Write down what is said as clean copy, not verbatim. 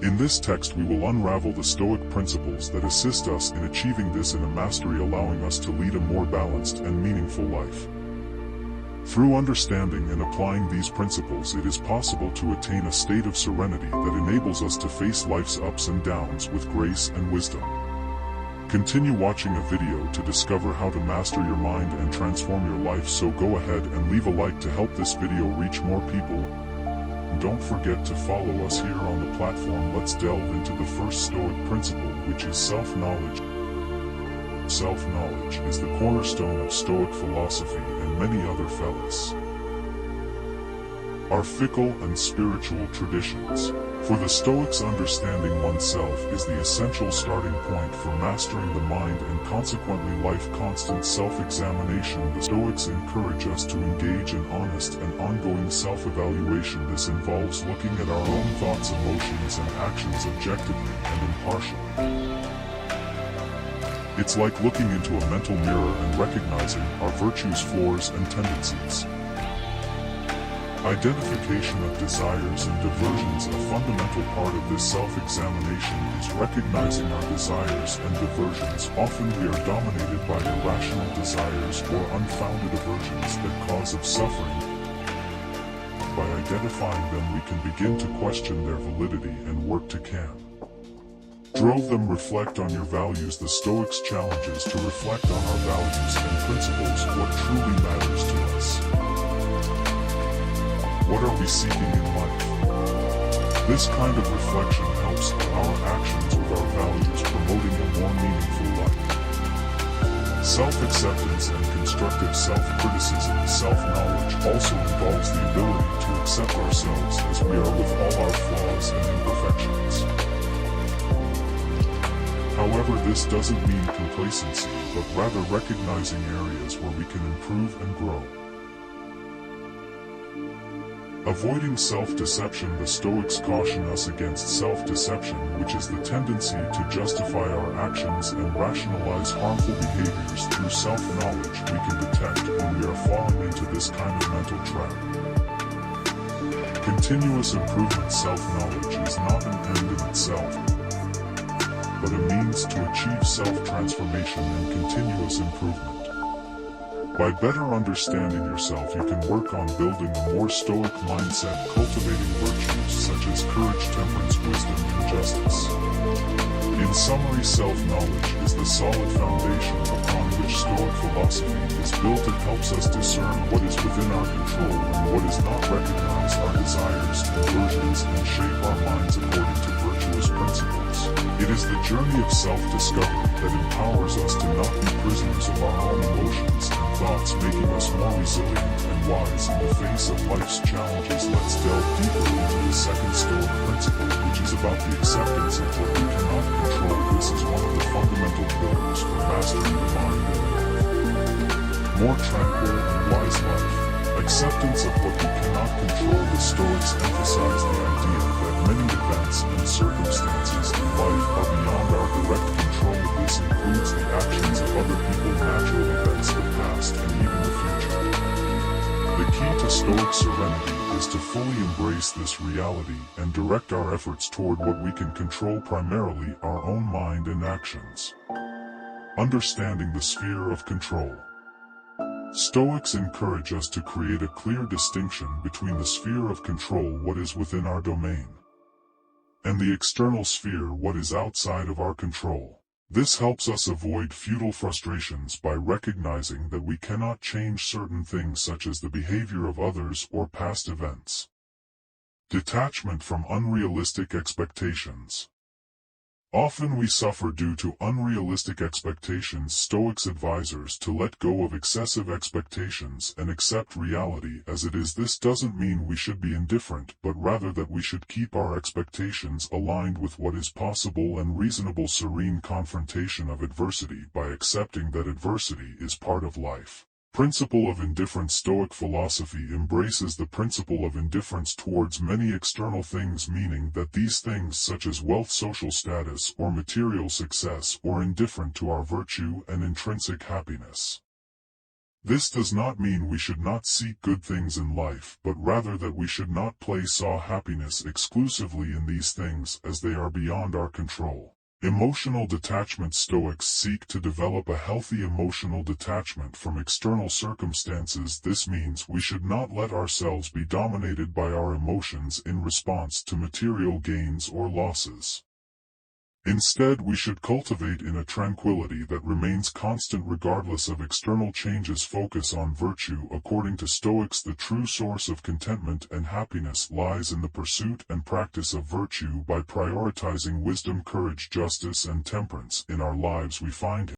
In this text we will unravel the Stoic principles that assist us in achieving this in a mastery, allowing us to lead a more balanced and meaningful life. Through understanding and applying these principles, it is possible to attain a state of serenity that enables us to face life's ups and downs with grace and wisdom. Continue watching a video to discover how to master your mind and transform your life, so go ahead and leave a like to help this video reach more people. And don't forget to follow us here on the platform. Let's delve into the first Stoic principle, which is self-knowledge. Self-knowledge is the cornerstone of Stoic philosophy and many other fellows are fickle and spiritual traditions. For the Stoics, understanding oneself is the essential starting point for mastering the mind and consequently life. Constant self-examination. The Stoics encourage us to engage in honest and ongoing self-evaluation. This involves looking at our own thoughts, emotions, and actions objectively and impartially. It's like looking into a mental mirror and recognizing our virtues, flaws, and tendencies. Identification of desires and diversions. A fundamental part of this self-examination is recognizing our desires and diversions. Often we are dominated by irrational desires or unfounded aversions that cause us suffering. By identifying them, we can begin to question their validity and work to drove them. Reflect on your values. The Stoics challenge us to reflect on our values and principles, what truly matters to us. What are we seeking in life? This kind of reflection helps our actions with our values, promoting a more meaningful life. Self-acceptance and constructive self-criticism. Self-knowledge also involves the ability to accept ourselves as we are, with all our flaws and imperfections. However, this doesn't mean complacency, but rather recognizing areas where we can improve and grow. Avoiding self-deception. The Stoics caution us against self-deception, which is the tendency to justify our actions and rationalize harmful behaviors. Through self-knowledge, we can detect when we are falling into this kind of mental trap. Continuous improvement. Self-knowledge is not an end in itself, but a means to achieve self-transformation and continuous improvement. By better understanding yourself, you can work on building a more Stoic mindset, cultivating virtues such as courage, temperance, wisdom, and justice. In summary, self-knowledge is the solid foundation upon which Stoic philosophy is built. It helps us discern what is within our control and what is not, recognize our desires, aversions, and shape our minds according to virtuous principles. It is the journey of self-discovery that empowers us to not be prisoners of our own emotions and thoughts, making us more resilient and wise in the face of life's challenges. Let's delve deeper into the second Stoic principle, which is about the acceptance of what we cannot control. This is one of the fundamental pillars for mastering the mind and more tranquil and wise life. Acceptance of what we cannot control. The Stoics emphasize the idea that many events and circumstances in life are beyond our direct control. This includes the actions of other people, natural events, the past, and even the future. The key to Stoic serenity is to fully embrace this reality and direct our efforts toward what we can control, primarily our own mind and actions. Understanding the sphere of control. Stoics encourage us to create a clear distinction between the sphere of control, what is within our domain, and the external sphere, what is outside of our control. This helps us avoid futile frustrations by recognizing that we cannot change certain things, such as the behavior of others or past events. Detachment from unrealistic expectations. Often we suffer due to unrealistic expectations. Stoics advise us to let go of excessive expectations and accept reality as it is. This doesn't mean we should be indifferent, but rather that we should keep our expectations aligned with what is possible and reasonable. Serene confrontation of adversity. By accepting that adversity is part of life. Principle of indifference. Stoic philosophy embraces the principle of indifference towards many external things, meaning that these things, such as wealth, social status, or material success, are indifferent to our virtue and intrinsic happiness. This does not mean we should not seek good things in life, but rather that we should not place our happiness exclusively in these things as they are beyond our control. Emotional detachment. Stoics seek to develop a healthy emotional detachment from external circumstances. This means we should not let ourselves be dominated by our emotions in response to material gains or losses. Instead, we should cultivate in a tranquility that remains constant regardless of external changes. Focus on virtue. According to Stoics, the true source of contentment and happiness lies in the pursuit and practice of virtue. By prioritizing wisdom, courage, justice, and temperance in our lives, we find